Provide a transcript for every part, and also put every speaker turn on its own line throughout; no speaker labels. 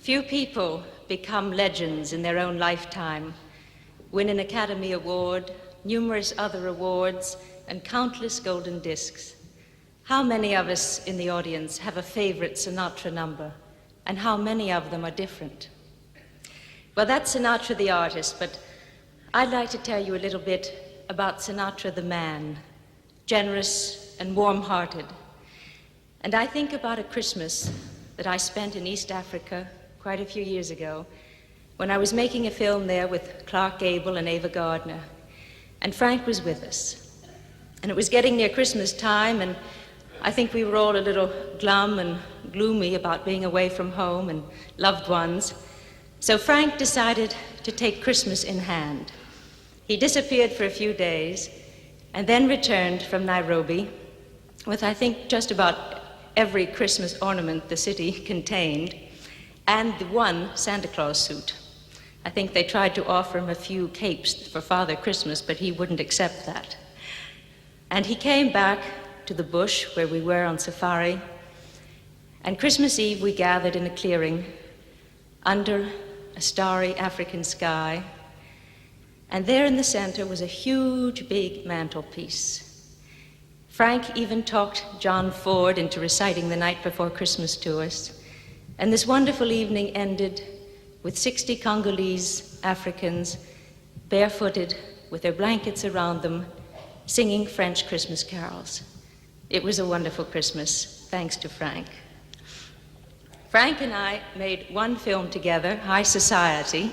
Few people become legends in their own lifetime, win an Academy Award, numerous other awards, and countless golden discs. How many of us in the audience have a favorite Sinatra number, and how many of them are different? Well, that's Sinatra the artist, but I'd like to tell you a little bit about Sinatra the man, generous and warm-hearted. And I think about a Christmas that I spent in East Africa quite a few years ago when I was making a film there with Clark Gable and Ava Gardner. And Frank was with us. And it was getting near Christmas time, and I think we were all a little glum and gloomy about being away from home and loved ones. So Frank decided to take Christmas in hand. He disappeared for a few days and then returned from Nairobi with, I think, just about every Christmas ornament the city contained and the one Santa Claus suit. I think they tried to offer him a few capes for Father Christmas, but he wouldn't accept that. And he came back to the bush where we were on safari, and Christmas Eve we gathered in a clearing under a starry African sky, and there in the center was a huge, big mantelpiece. Frank even talked John Ford into reciting The Night Before Christmas to us, and this wonderful evening ended with 60 Congolese Africans, barefooted, with their blankets around them, singing French Christmas carols. It was a wonderful Christmas, thanks to Frank. Frank and I made one film together, High Society.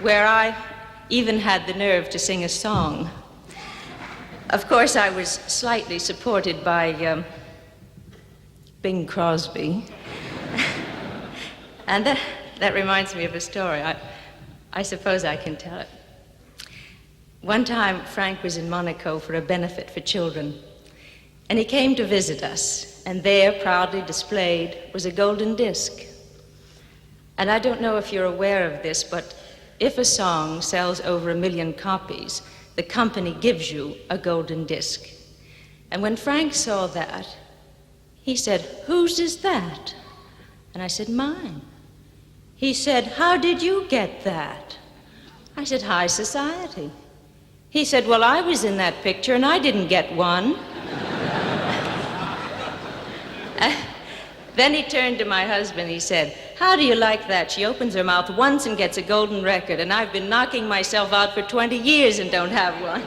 Where I even had the nerve to sing a song. Of course, I was slightly supported by Bing Crosby. And that reminds me of a story. I suppose I can tell it. One time, Frank was in Monaco for a benefit for children, and he came to visit us, and there, proudly displayed, was a golden disc. And I don't know if you're aware of this, but if a song sells over 1 million copies, the company gives you a golden disc. And when Frank saw that, he said, "Whose is that?" And I said, "Mine." He said, "How did you get that?" I said, "High Society." He said, "Well, I was in that picture and I didn't get one." Then he turned to my husband, he said, "How do you like that? She opens her mouth once and gets a golden record, and I've been knocking myself out for 20 years and don't have one."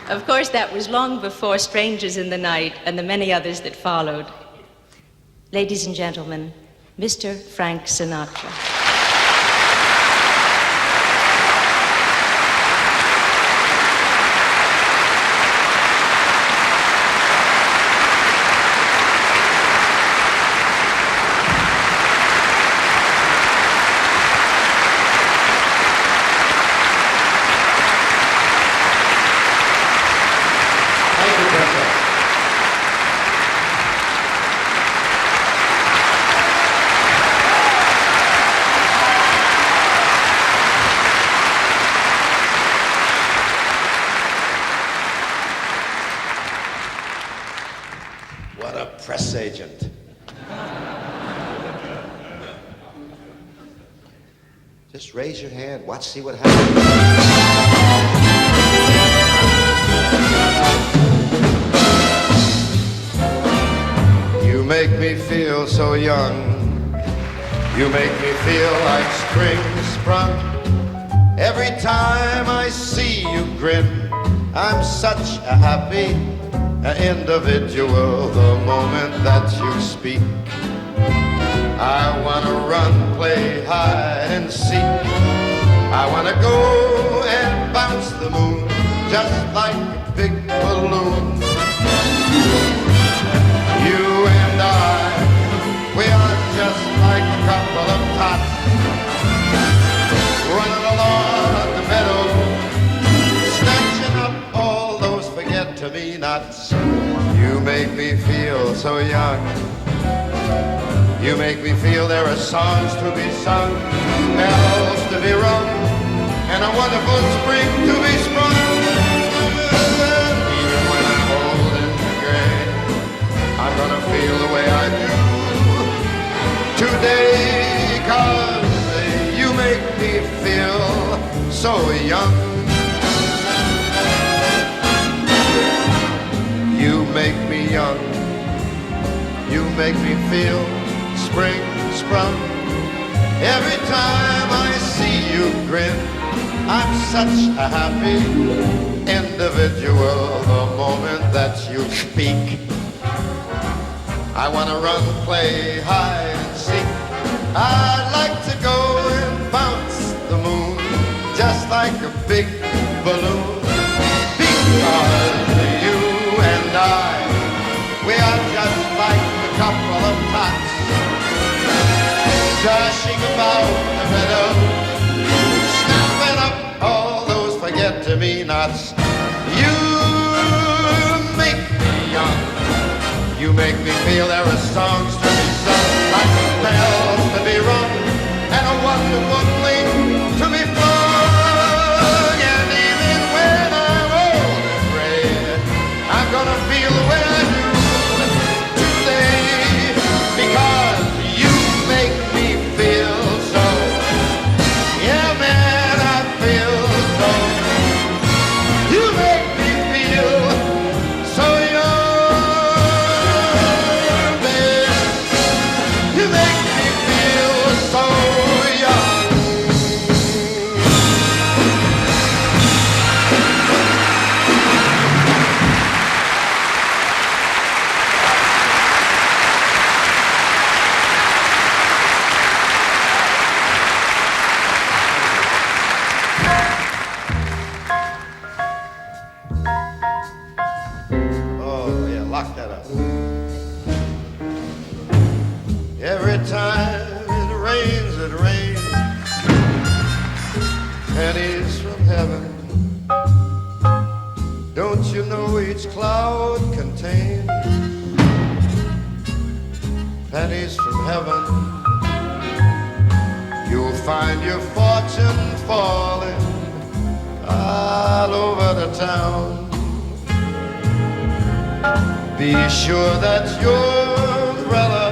Of course, that was long before Strangers in the Night and the many others that followed. Ladies and gentlemen, Mr. Frank Sinatra.
Press agent. Just raise your hand. Watch, see what happens. You make me feel so young. You make me feel like spring sprung. Every time I see you grin, I'm such a happy individual. The moment that you speak, I wanna run, play hide and seek. I wanna go and bounce the moon just like a big balloon. You and I, we are just like a couple of tots running along the meadow, snatching up all those forget-to-me-nots. You make me feel so young. You make me feel there are songs to be sung, bells to be rung, and a wonderful spring to be sprung. Even when I'm old and gray, I'm gonna feel the way I do today, 'cause you make me feel so young. You make me young. You make me feel spring sprung. Every time I see you grin, I'm such a happy individual. The moment that you speak, I want to run, play hide and seek. I'd like to go and bounce the moon just like a big balloon, because you and I, we are just like a couple of tots dashing about the meadow, snapping up all those forget-me-nots. You make me young. You make me feel there are songs to be sung, like bells to be rung, and a wonderful fling to be flung. And even when I'm old and gray, I'm gonna feel the way I do today, because you make me feel so. Yeah, man, I feel so. You make me feel so young, babe. You make me feel so young. Oh, yeah, lock that up. Every time it rains, pennies from heaven. Don't you know each cloud contains pennies from heaven? You'll find your fortune falling all over the town. Be sure that your umbrella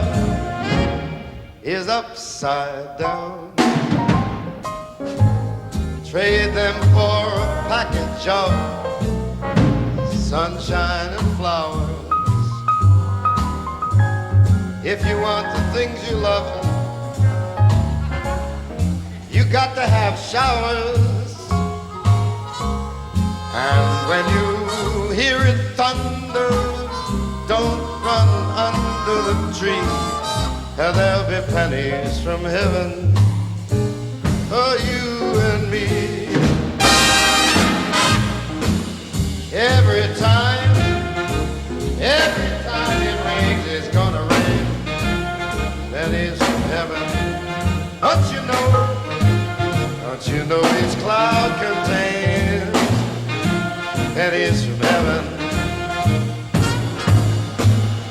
is upside down. Trade them for a package of sunshine and flowers. If you want the things you love, you got to have showers. And when you hear it thunder, don't run under the tree. There'll be pennies from heaven for you and me. Every time it rains, it's gonna rain pennies from heaven. Don't you know each cloud contains pennies from heaven?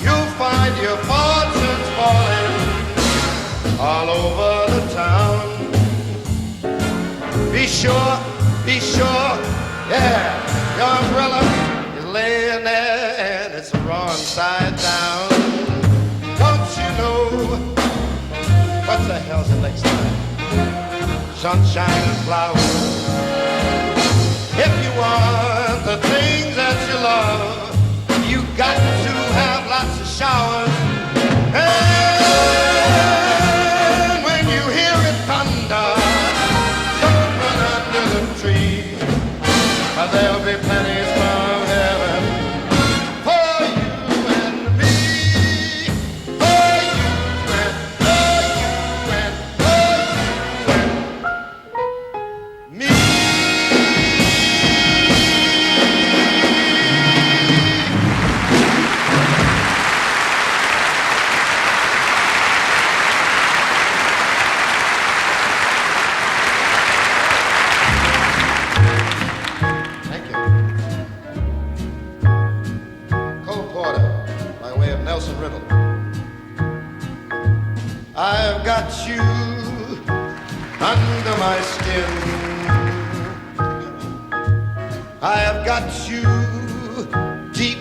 You'll find your fortunes falling all over the town. Be sure, yeah, your umbrella is laying there and it's the wrong side down. Don't you know, what the hell's the next time? Sunshine and flowers. If you want the things that you love, you got to have lots of showers. And when you hear it thunder, don't run under the tree. There'll be pennies from heaven for you and me. For you and me. I've got you under my skin. I have got you deep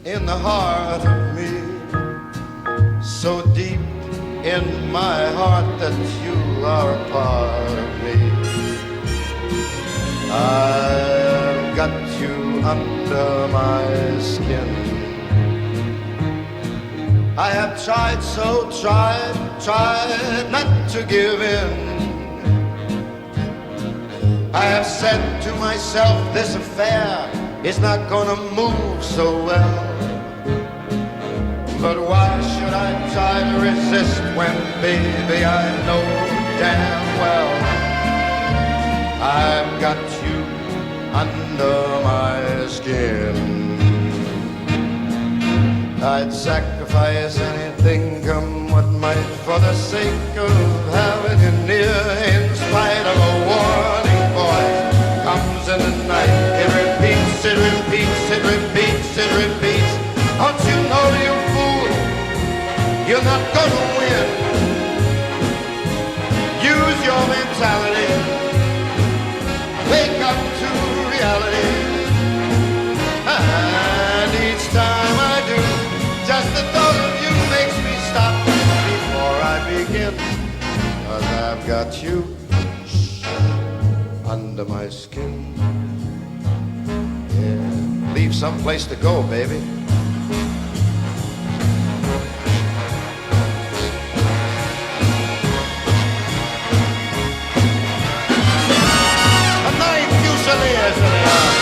in the heart of me, so deep in my heart that you are a part of me. I've got you under my skin. I have tried not to give in. I have said to myself, this affair is not gonna move so well. But why should I try to resist when, baby, I know damn well I've got you under my skin. I'd sacrifice anything, come what might, for the sake of having you near. In spite of a warning voice comes in the night, it repeats, it repeats, it repeats, it repeats. Don't you know, you fool, you're not gonna win. Use your mentality, wake up to reality. And each time I do, just the thought of you makes me stop before I begin. 'Cause I've got you under my skin. Yeah, leave some place to go, baby. A night Fusiliers in the arm.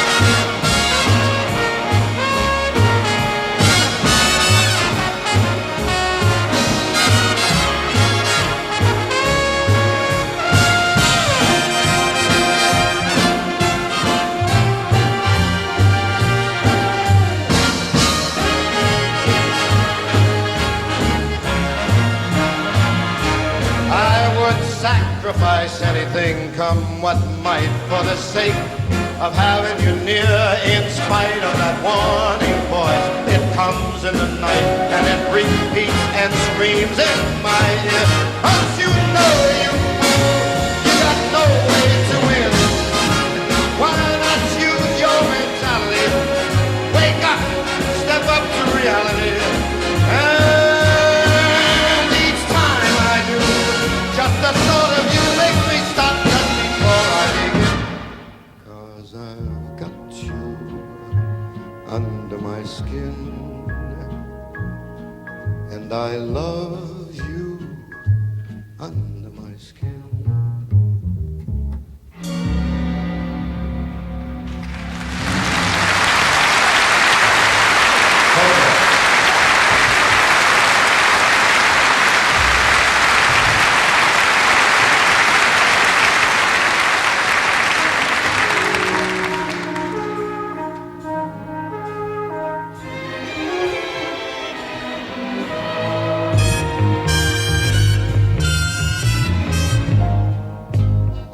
Sacrifice anything, come what might, for the sake of having you near. In spite of that warning voice, it comes in the night and it repeats and screams in my ear. Don't you know, you fool, you got no way to win. Why not use your mentality? Wake up, step up to reality. And each time I do, just the thought of you makes me stop just before I begin. 'Cause I've got you under my skin, and I love you under my skin.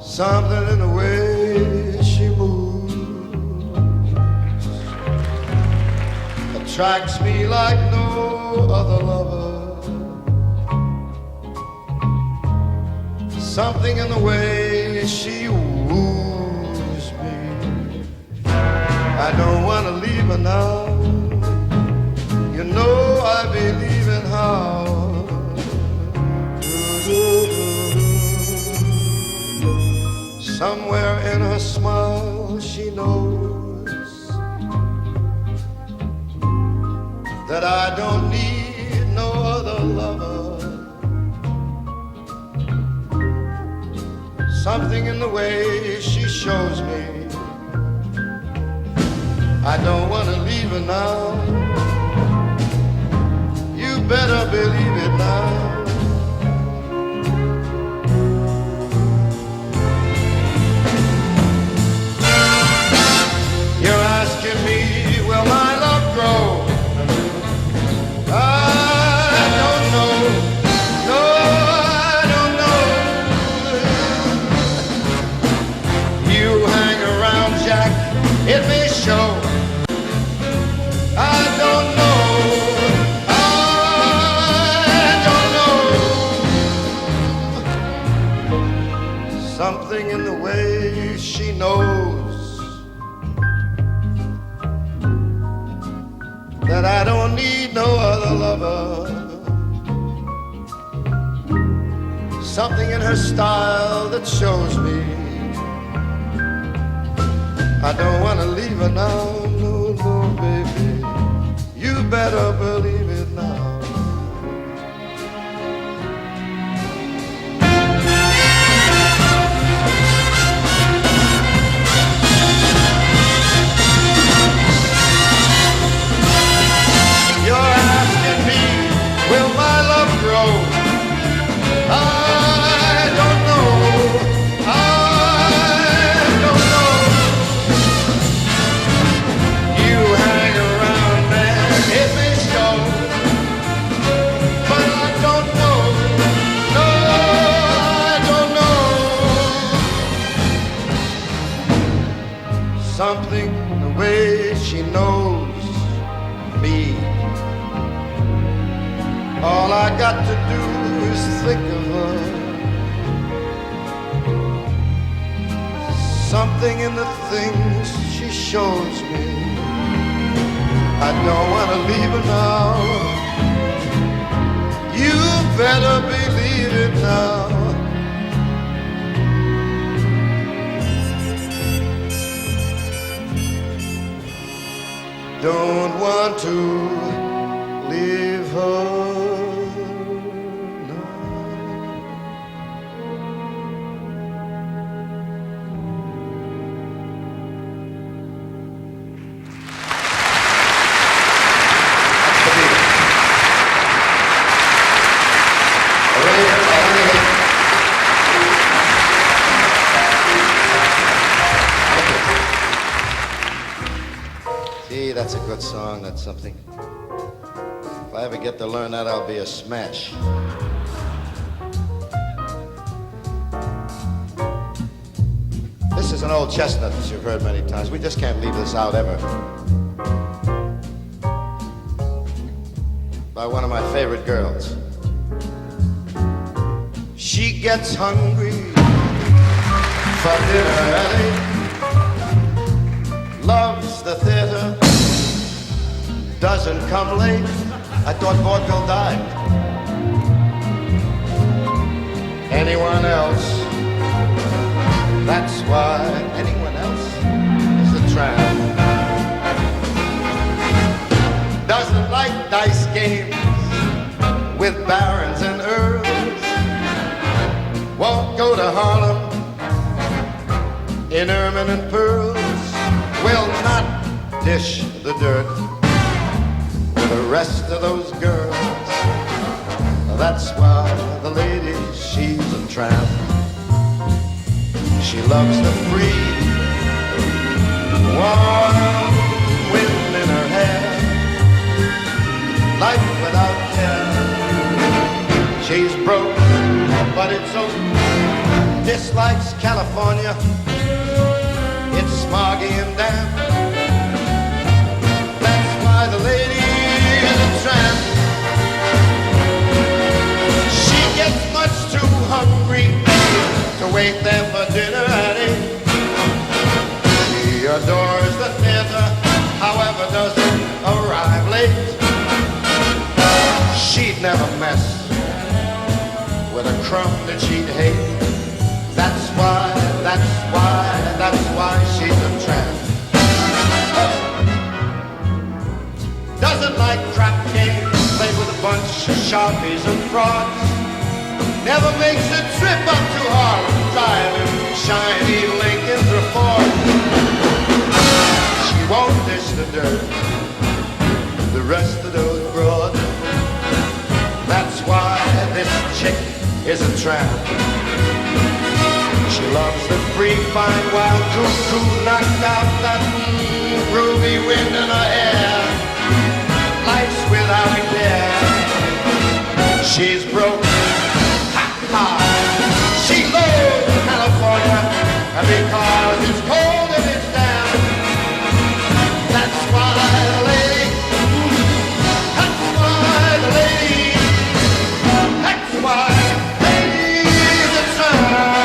Something in the way she moves attracts me like no other lover. Something in the way she woos me. I don't want to leave her now. You know I believe in how. Somewhere in her smile she knows that I don't need no other lover. Something in the way she shows me I don't want to leave her now. You better believe it now. You're asking me, will my love grow? I don't know. No, I don't know. You hang around, Jack, it may show. I don't know. I don't know. Something in the way she knows that I don't need no other lover. Something in her style that shows me I don't want to leave her now, no, no, baby. You better believe it now. You're asking me, will my love grow? I don't know. I don't know. You hang around and it may show, but I don't know. No, I don't know. Something the way she knows me. All I got to do is think of her. Something in the things she shows me. I don't want to leave her now. You better believe it now. Don't want to leave her. See, that's a good song. That's something. If I ever get to learn that, I'll be a smash. This is an old chestnut that you've heard many times. We just can't leave this out ever. By one of my favorite girls. She gets hungry for dinner early, loves the theater, doesn't come late. I thought vaudeville died. Anyone else? That's why anyone else is a tramp. Doesn't like dice games with barons and earls. Won't go to Harlem in ermine and pearls. Will not dish the dirt with the rest of those girls. That's why the lady, she's a tramp. She loves the free, warm wind in her hair, life without care. She's broke, but it's so dislikes California. It's smoggy and damp. That's why the lady is a tramp. She gets much too hungry to wait there for dinner at 8. She adores the theater, however doesn't arrive late. She'd never mess with a crumb that she'd hate. That's why she's a tramp. Doesn't like crap games played with a bunch of sharpies and frauds. Never makes a trip up to Harlem, driving shiny Lincolns or Fords. She won't dish the dirt, the rest of those broads. That's why this chick is a tramp. She loves the free, fine, wild cuckoo, knocked out that groovy wind in her hair. Life's without a care. She's broke, ha ha. She loves California, and because it's cold and it's damp. That's why the lady, that's why the lady, that's why lady's a tramp.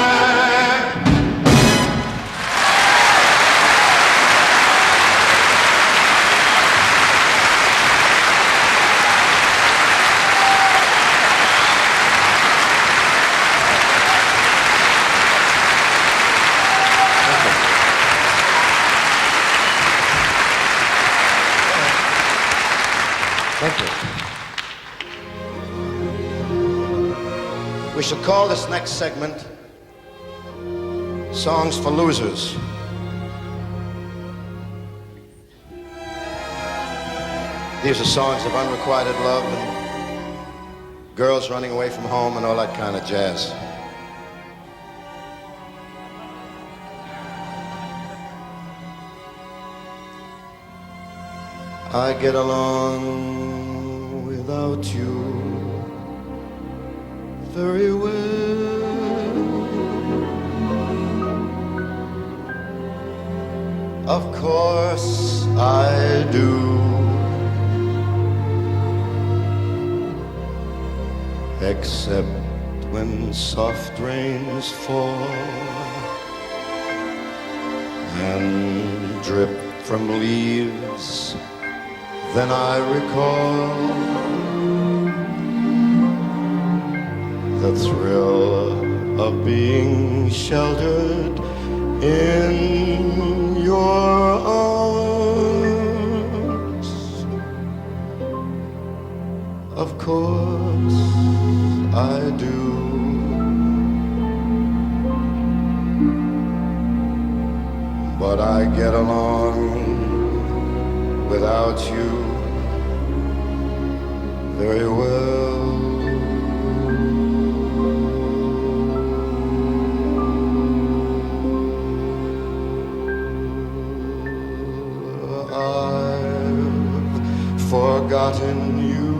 shall call this next segment Songs for Losers. These are songs of unrequited love and girls running away from home and all that kind of jazz. I get along without you very well. Of course I do. Except when soft rains fall and drip from leaves, then I recall the thrill of being sheltered in your arms. Of course I do. But I get along without you very well. I've forgotten you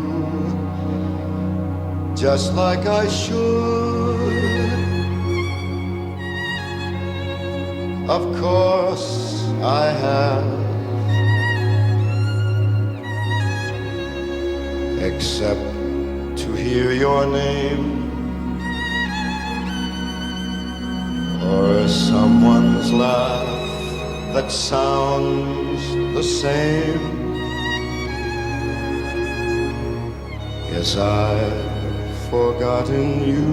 just like I should. Of course I have, except to hear your name or someone's laugh that sounds the same. Yes, I've forgotten you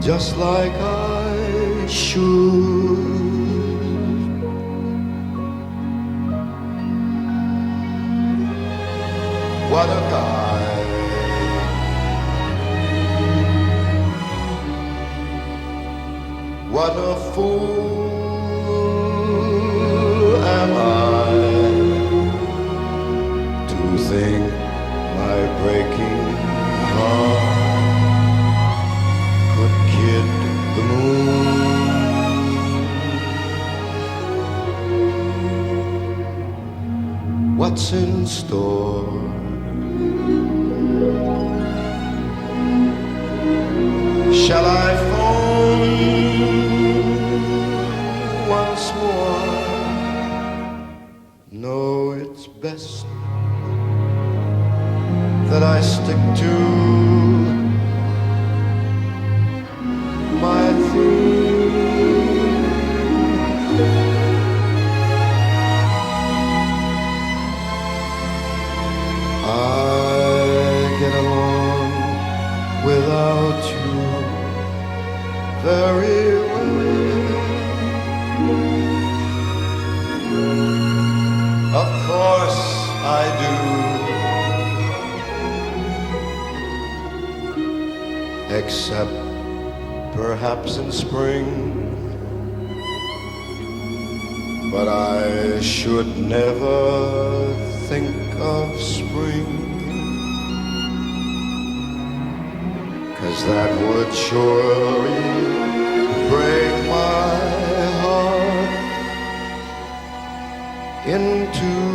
just like I should. What a guy. What a fool am I to think my breaking heart could kid the moon. What's in store? Shall I phone once more? No, it's best that I stick to my theme. I get along without you very well. Of course I do, except perhaps in spring, but I should never think of spring, 'cause that would surely break my heart in two.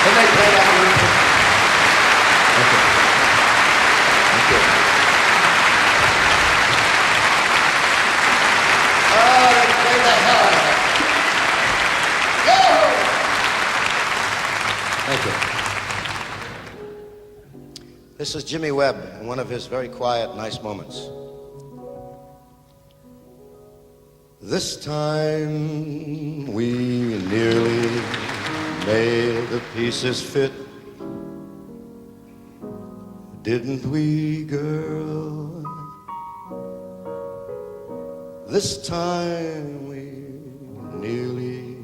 Can they play that one? Okay. Thank you. Oh, they played the hell out of it. Yo! Thank you. This is Jimmy Webb in one of his very quiet, nice moments. This time we nearly made the pieces fit, didn't we, girl? This time we nearly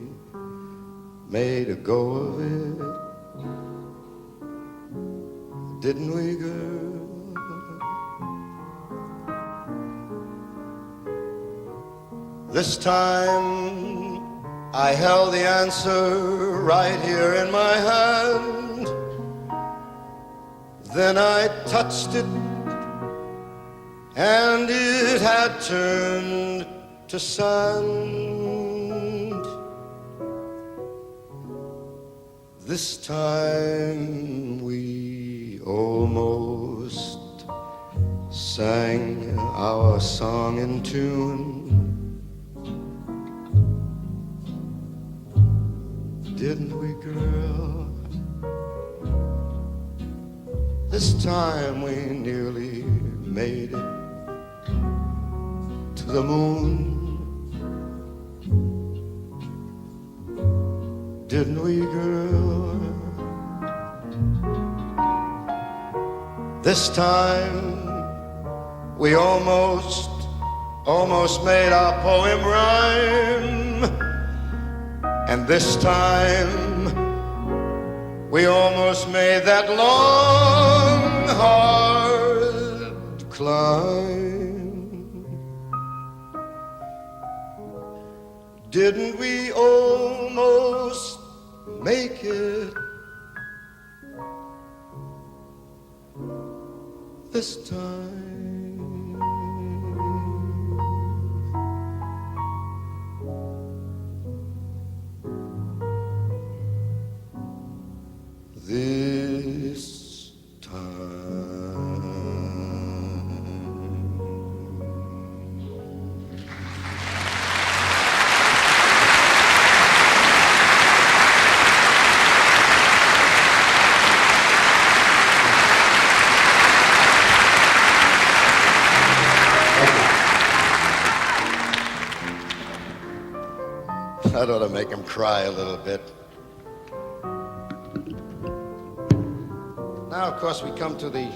made a go of it, didn't we, girl? This time I held the answer right here in my hand. Then I touched it, and it had turned to sand. This time we almost sang our song in tune, didn't we, girl? This time we nearly made it to the moon, didn't we, girl? This time we almost made our poem rhyme, and this time we almost made that long, hard climb. Didn't we almost make it this time? This time. That ought to make him cry a little bit. Now, of course, we come to the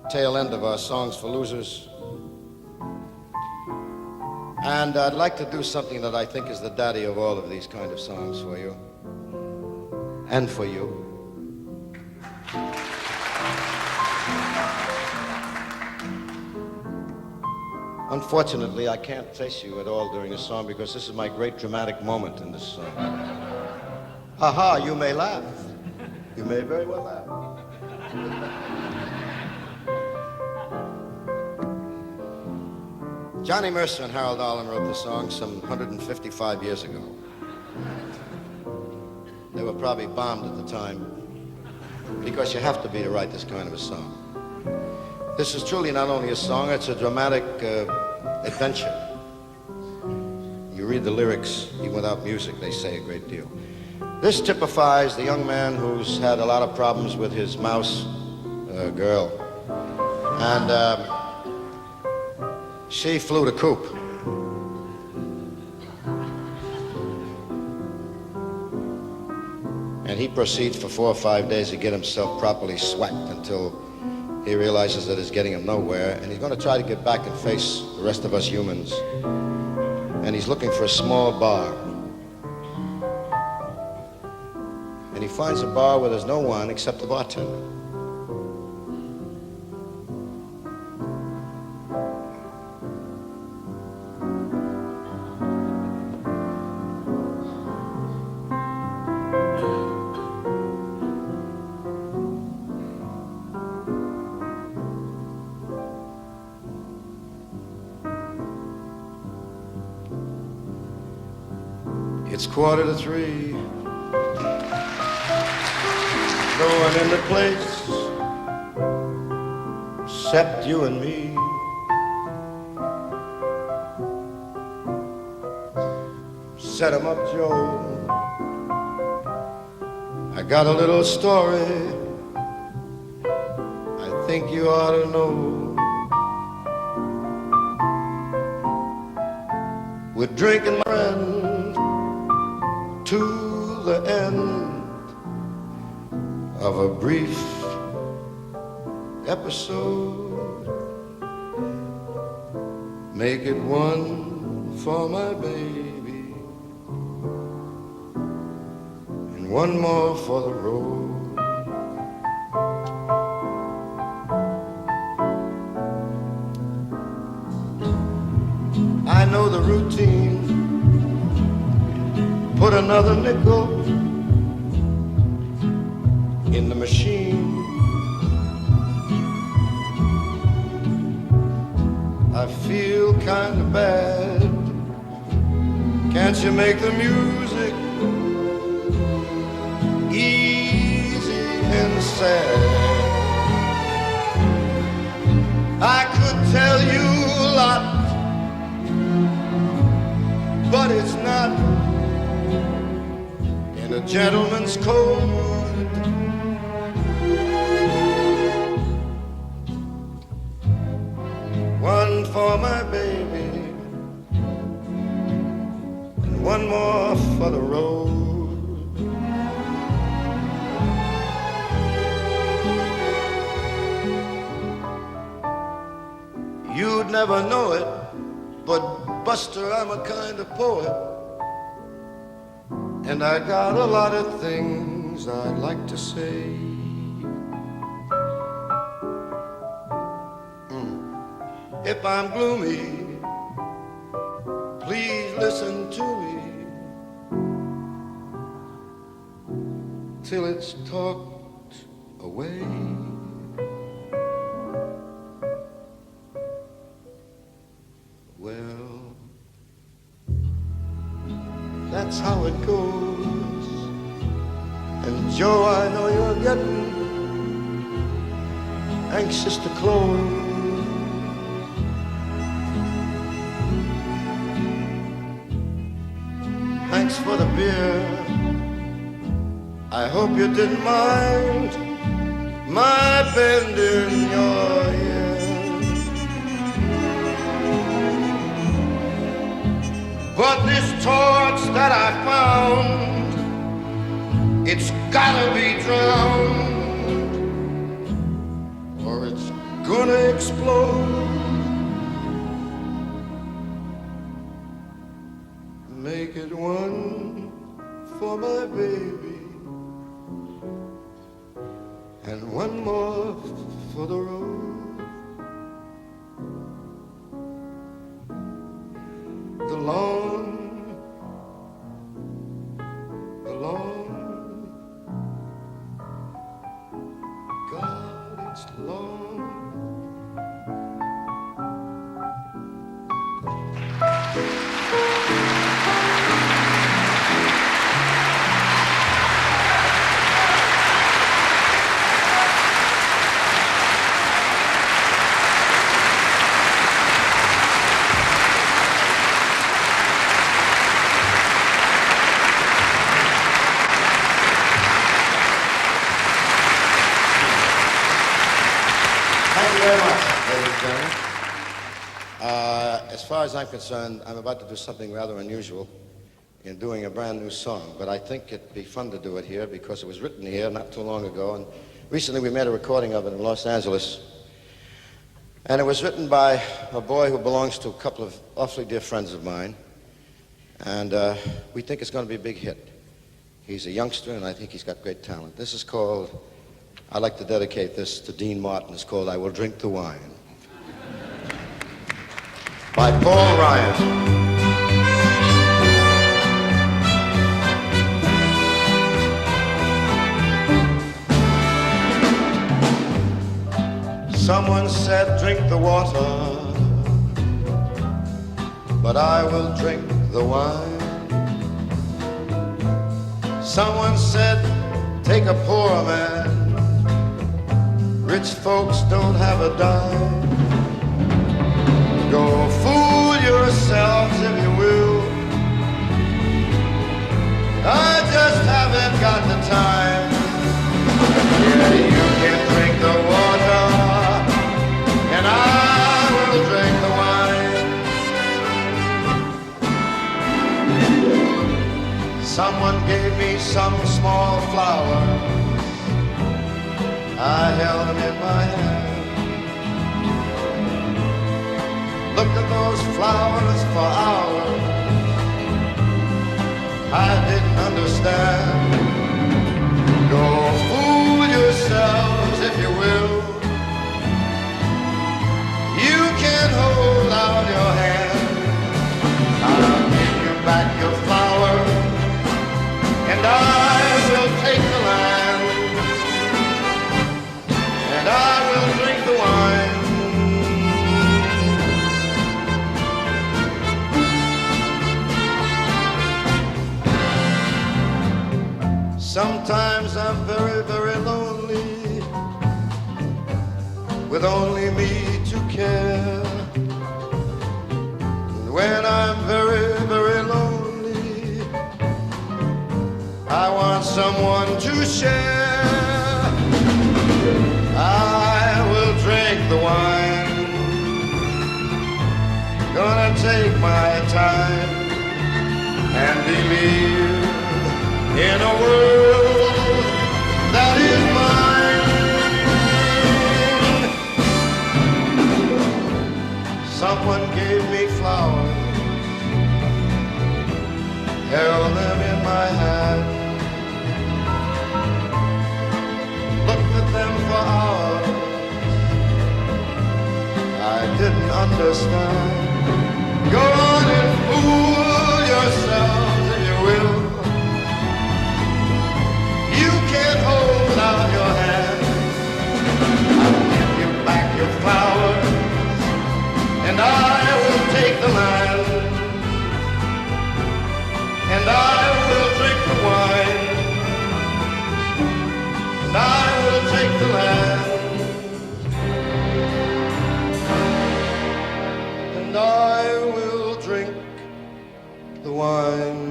tail end of our Songs for Losers. And I'd like to do something that I think is the daddy of all of these kind of songs for you. And for you. Unfortunately, I can't face you at all during this song because this is my great dramatic moment in this song. Aha, you may laugh. You may very well laugh. Johnny Mercer and Harold Arlen wrote the song some 155 years ago. They were probably bombed at the time because you have to be to write this kind of a song. This is truly not only a song, it's a dramatic adventure. You read the lyrics, even without music, they say a great deal. This typifies the young man who's had a lot of problems with his mouse girl. And she flew the coop. And he proceeds for 4 or 5 days to get himself properly swacked until he realizes that it's getting him nowhere. And he's going to try to get back and face the rest of us humans. And he's looking for a small bar. And he finds a bar where there's no one except the bartender. It's 2:45. No one in the place except you and me. Set 'em up, Joe. I got a little story I think you ought to know. We're drinking, my friend, to the end of a brief episode. Make it one for my baby and one more for the road. I know the routine. Put another nickel in the machine. I feel kind of bad. Can't you make the music easy and sad? I could tell you a lot, but it's not in a gentleman's code. One for my baby and one more for the road. You'd never know it, but Buster, I'm a kind of poet, and I got a lot of things I'd like to say. If I'm gloomy, please listen to me till it's talked away. Well, that's how it goes. And Joe, I know you're getting anxious to close. Thanks for the beer. I hope you didn't mind my bending your ear. But this torch that I found, it's gotta be drowned, or it's gonna explode. Make it one for my baby and one more for the road. The long, God, it's long. Thank you very much, ladies and gentlemen. As far as I'm concerned, I'm about to do something rather unusual in doing a brand new song, but I think it'd be fun to do it here because it was written here not too long ago, and recently we made a recording of it in Los Angeles. And it was written by a boy who belongs to a couple of awfully dear friends of mine, and we think it's going to be a big hit. He's a youngster, and I think he's got great talent. This is called, I'd like to dedicate this to Dean Martin. It's called I Will Drink the Wine. By Paul Ryan. Someone said drink the water, but I will drink the wine. Someone said take a poor man, rich folks don't have a dime. Go fool yourselves if you will, I just haven't got the time. Yeah, you can drink the water, and I will drink the wine. Someone gave me some I held them in my hand. Looked at those flowers for hours. I didn't understand. Go fool yourselves if you will. You can hold out your hand. I'll give you back your flower, and I will take the land, and I will drink the wine. Sometimes I'm very, very lonely, with only me to care. And when I'm very, very lonely, I want someone to share. I will drink the wine, gonna take my time and believe in a world that is mine. Someone gave me flowers, held them in my hand, looked at them for hours. I didn't understand. Go on and fool yourselves if you will. You can't hold out your hand. I'll give you back your flowers, and I will take the land, and I will drink the wine, and I will take the land, and I will drink the wine.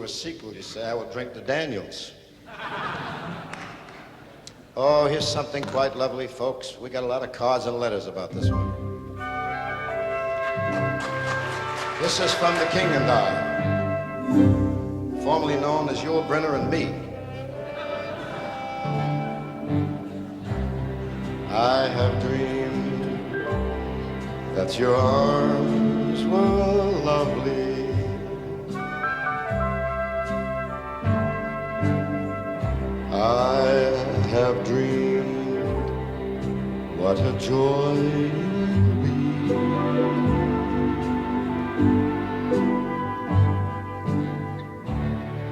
Sequel, you say, I will drink the Daniels. Oh, here's something quite lovely, folks. We got a lot of cards and letters about this one. This is from the King and I, formerly known as Yul Brynner and me. I have dreamed that your arms were lovely. I have dreamed what a joy you'll be.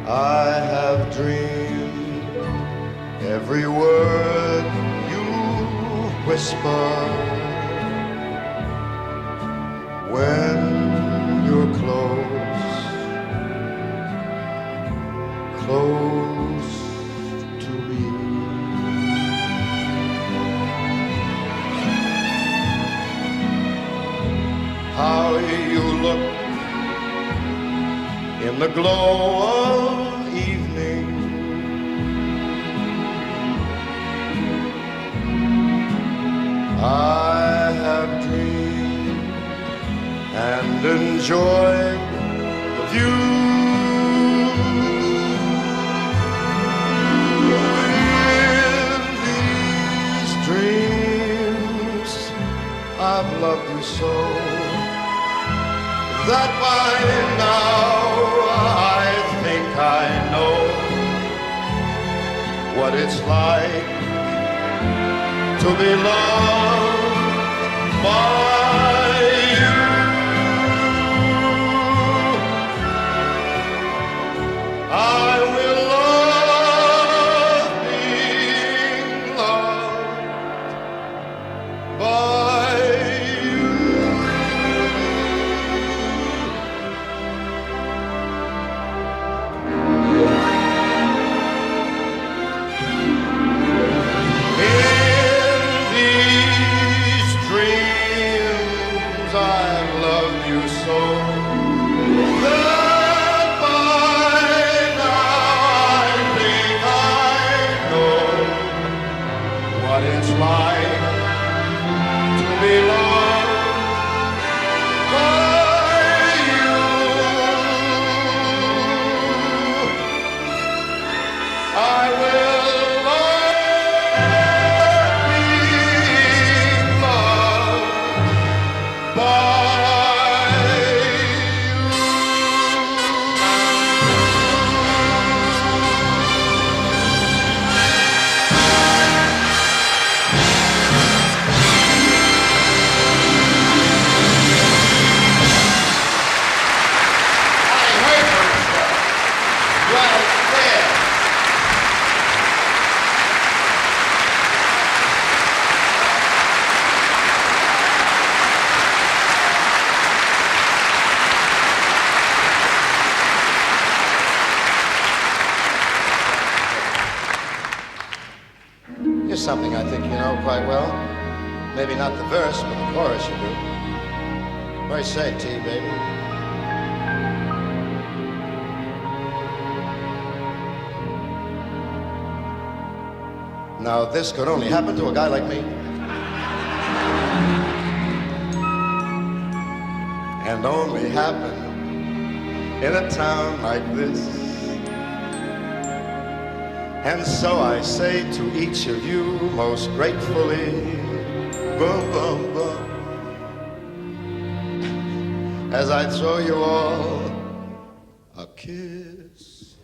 I have dreamed every word you whisper when you're close, close to me. How you look in the glow of evening, I have dreamed and enjoyed the view. In these dreams I've loved you so that by now I think I know what it's like to be loved by you. I will love being loved by you. In these dreams you so that by now I think I know what it's like to be loved by you. I will love being loved by Here's something I think you know quite well. Maybe not the verse, but the chorus you do. What do you say, T, baby? Now, this could only happen to a guy like me. And only happen in a town like this. And so I say to each of you most gratefully, boom, boom, boom, as I throw you all a kiss.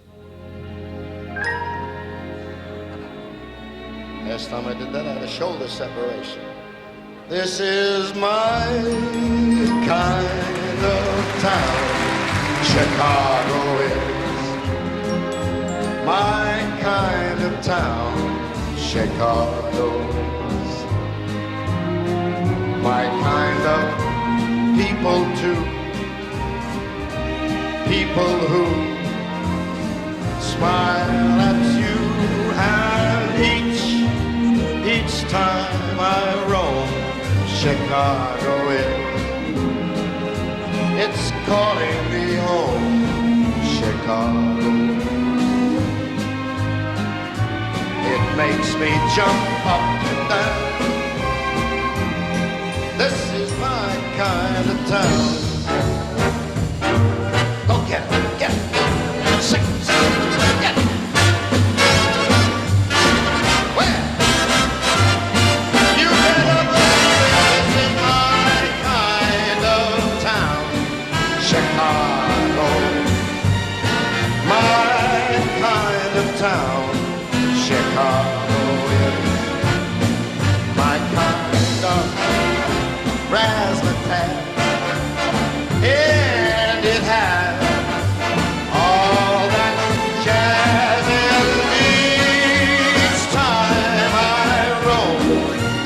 Last time I did that, I had a shoulder separation. This is my kind of town, Chicago is. My kind of town, Chicago's. My kind of people too. People who smile at you, and each time I roam Chicago it's calling me home, Chicago. It makes me jump up and down. This is my kind of town. Go get it, get it. Sing, sing, get it. Where? You better believe this is my kind of town, Chicago. My kind of town, Chicago is my kind of razzmatazz, and it has all that jazz in each time I roam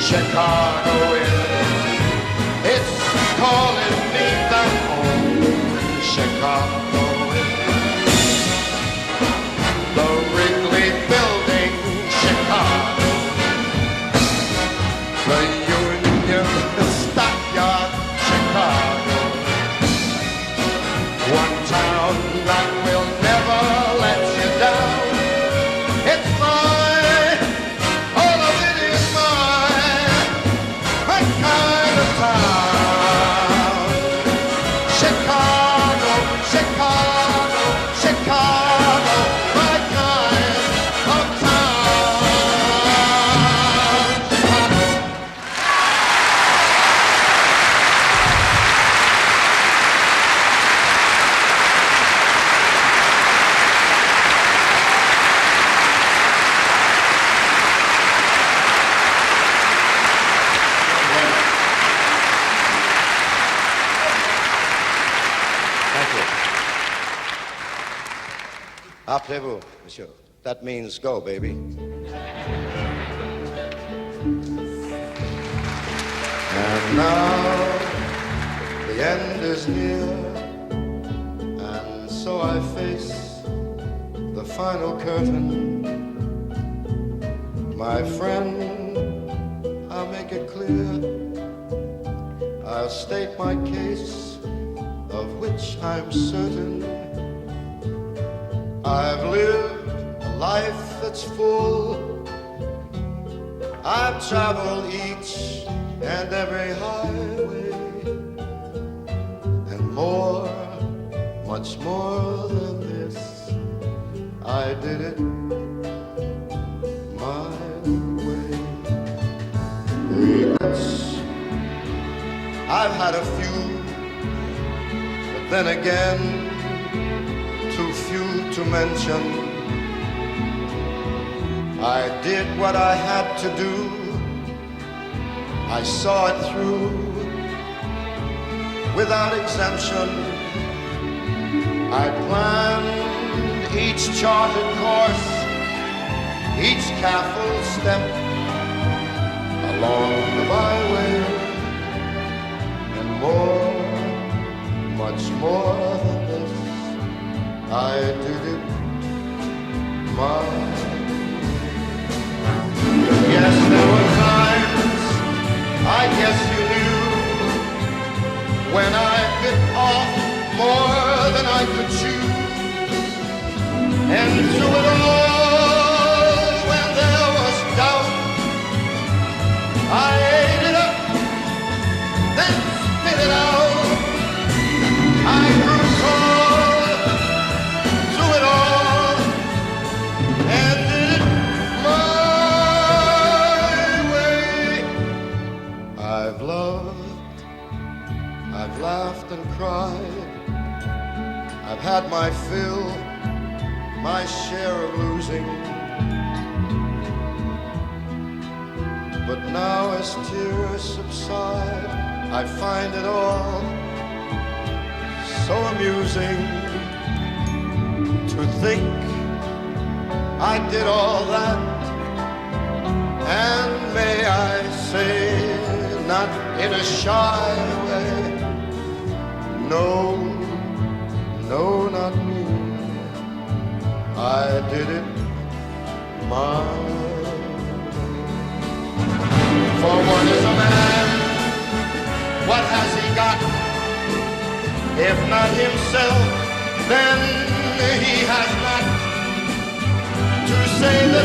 Chicago is. It's calling me back home, Chicago is. The Wrigley Building, Chicago. The Union Stockyard, Chicago. One town that will never let you down. It's mine, all of it is mine. My kind of town. Chicago, Chicago, Chicago. My kind of town. Chicago. Thank you. Appelez-vous, monsieur. That means go, baby. And now the end is near, and so I face the final curtain. My friend, I'll make it clear. I'll state my case of which I'm certain. I've lived a life that's full. I've traveled each and every highway, and more, much more than this, I did it my way. Regrets, I've had a few, but then again, too few to mention. I did what I had to do. I saw it through without exemption. I planned each charted course, each careful step along the byway, and more, much more than this, I did it my way. Yes, there were times, I guess you knew, when I bit off more than I could chew. And through it all, when there was doubt, I ate it up, then spit it out. I grew tall through it all, and did it my way. I've loved, I've laughed and cried, I've had my fill, my share of losing. But now as tears subside, I find it all so amusing to think I did all that, and may I say, not in a shy way, no, no, not me. I did it my way. For what is a man? What has he got? If not himself, then he has not. To say the